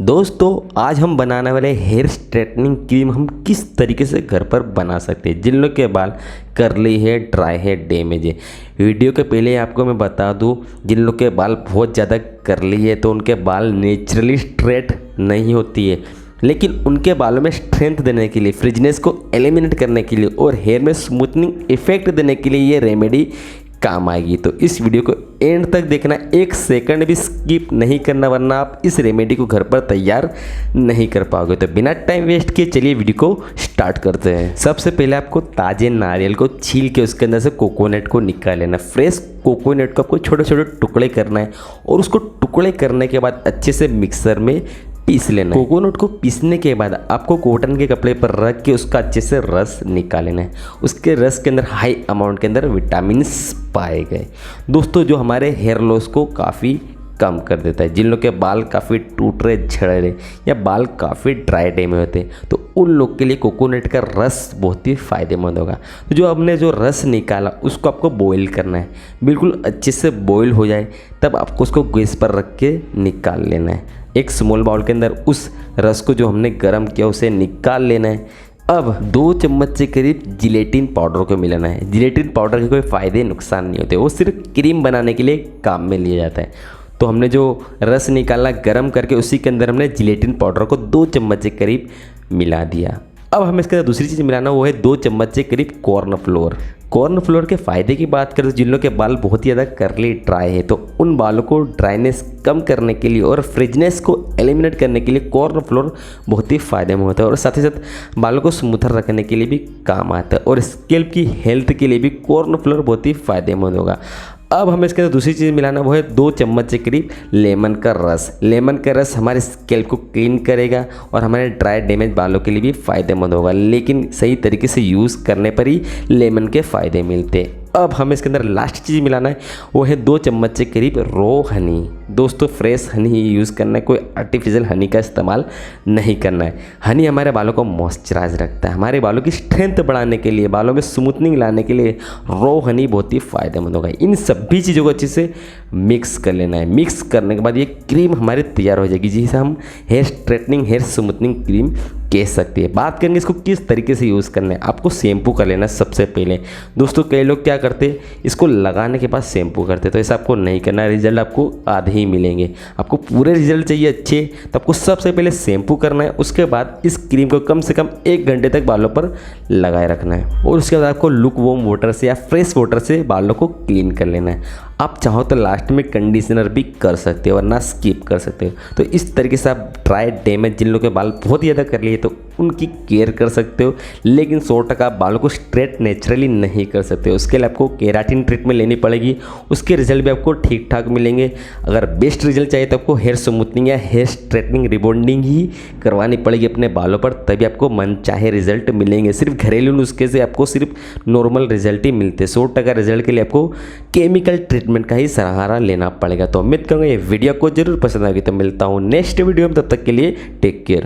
दोस्तों आज हम बनाने वाले हेयर स्ट्रेटनिंग क्रीम हम किस तरीके से घर पर बना सकते हैं। जिन लोग के बाल कर्ली है, ड्राई है, डैमेज है। वीडियो के पहले आपको मैं बता दूं, जिन लोग के बाल बहुत ज़्यादा कर्ली है तो उनके बाल नेचुरली स्ट्रेट नहीं होती है, लेकिन उनके बालों में स्ट्रेंथ देने के लिए, फ्रिजनेस को एलिमिनेट करने के लिए और हेयर में स्मूथनिंग इफेक्ट देने के लिए ये रेमेडी काम आएगी। तो इस वीडियो को एंड तक देखना, एक सेकंड भी स्किप नहीं करना, वरना आप इस रेमेडी को घर पर तैयार नहीं कर पाओगे। तो बिना टाइम वेस्ट किए चलिए वीडियो को स्टार्ट करते हैं। सबसे पहले आपको ताजे नारियल को छील के उसके अंदर से कोकोनट को निकाल लेना। फ्रेश कोकोनट को आपको छोटे छोटे टुकड़े करना है और उसको टुकड़े करने के बाद अच्छे से मिक्सर में पीस लेना है। कोकोनट को पीसने के बाद आपको कॉटन के कपड़े पर रख के उसका अच्छे से रस निकाल लेना है। उसके रस के अंदर हाई अमाउंट के अंदर विटामिन्स पाए गए दोस्तों, जो हमारे हेयर लॉस को काफ़ी कम कर देता है। जिन लोग के बाल काफ़ी टूट रहे, झड़ रहे या बाल काफ़ी ड्राई डे में होते हैं तो उन लोग के लिए कोकोनट का रस बहुत ही फ़ायदेमंद होगा। तो जो हमने जो रस निकाला उसको आपको बॉईल करना है, बिल्कुल अच्छे से बॉईल हो जाए तब आपको उसको गैस पर रख के निकाल लेना है। एक स्मॉल बाउल के अंदर उस रस को जो हमने गर्म किया उसे निकाल लेना है। अब 2 चम्मच से करीब जिलेटिन पाउडर को मिलाना है। जिलेटिन पाउडर के कोई फ़ायदे नुकसान नहीं होते, वो सिर्फ क्रीम बनाने के लिए काम में लिया जाता है। तो हमने जो रस निकाला गर्म करके उसी के अंदर हमने जिलेटिन पाउडर को 2 चम्मच से करीब मिला दिया। अब हमें इसके अंदर दूसरी चीज़ मिलाना, वो है 2 चम्मच से करीब कॉर्न फ्लोर। कॉर्न फ्लोर के फ़ायदे की बात करें तो जिन लोग के बाल बहुत ही ज़्यादा कर्ली ड्राई है तो उन बालों को ड्राइनेस कम करने के लिए और फ्रिजनेस को एलिमिनेट करने के लिए कॉर्न फ्लोर बहुत ही फ़ायदेमंद होता है और साथ ही साथ बालों को स्मूथर रखने के लिए भी काम आता है और स्कैल्प की हेल्थ के लिए भी कॉर्न फ्लोर बहुत ही फ़ायदेमंद होगा। अब हमें इसके अंदर दूसरी चीज़ मिलाना, वो है 2 चम्मच से करीब लेमन का रस। लेमन का रस हमारे स्कैल्प को क्लीन करेगा और हमारे ड्राई डैमेज बालों के लिए भी फ़ायदेमंद होगा, लेकिन सही तरीके से यूज़ करने पर ही लेमन के फ़ायदे मिलते हैं। अब हमें इसके अंदर लास्ट चीज़ मिलाना है, वो है 2 चम्मच से करीब रो हनी। दोस्तों फ्रेश हनी ही यूज़ करना है, कोई आर्टिफिशियल हनी का इस्तेमाल नहीं करना है। हनी हमारे बालों को मॉइस्चराइज रखता है, हमारे बालों की स्ट्रेंथ बढ़ाने के लिए, बालों में स्मूथनिंग लाने के लिए रो हनी बहुत ही फ़ायदेमंद होगा। इन सभी चीज़ों को अच्छे से मिक्स कर लेना है। मिक्स करने के बाद ये क्रीम हमारी तैयार हो जाएगी, जिसे हम hair straightening, hair smoothening cream कह सकते हैं। बात करेंगे इसको किस तरीके से यूज़ करना है। आपको शैम्पू कर लेना सबसे पहले। दोस्तों कई लोग क्या करते हैं, इसको लगाने के बाद शैम्पू करते, तो ऐसा आपको नहीं करना। रिजल्ट आपको आधे ही मिलेंगे। आपको पूरे रिजल्ट चाहिए अच्छे तो आपको सबसे पहले शैम्पू करना है। उसके बाद इस क्रीम को कम से कम 1 घंटे तक बालों पर लगाए रखना है और उसके बाद आपको लुक वार्म वाटर से या फ्रेश वाटर से बालों को क्लीन कर लेना है। आप चाहो तो लास्ट में कंडीशनर भी कर सकते हो, वरना स्किप कर सकते हो। तो इस तरीके से आप ड्राई डैमेज, जिन लोगों के बाल बहुत ही ज़्यादा कर लिए तो उनकी केयर कर सकते हो, लेकिन 100% आप बालों को स्ट्रेट नेचुरली नहीं कर सकते। उसके लिए आपको केराटिन ट्रीटमेंट लेनी पड़ेगी, उसके रिजल्ट भी आपको ठीक ठाक मिलेंगे। अगर बेस्ट रिजल्ट चाहिए तो आपको हेयर स्मूथनिंग या हेयर स्ट्रेटनिंग, रिबॉन्डिंग ही करवानी पड़ेगी अपने बालों पर, तभी आपको मनचाहे रिजल्ट मिलेंगे। सिर्फ घरेलू नुस्खे से आपको सिर्फ नॉर्मल रिजल्ट ही मिलते हैं। 100% रिजल्ट के लिए आपको केमिकल ट्रीटमेंट का ही सहारा लेना पड़ेगा। तो उम्मीद करूँगा ये वीडियो को जरूर पसंद आएगी। तो मिलता हूँ नेक्स्ट वीडियो में, तब तक के लिए टेक केयर।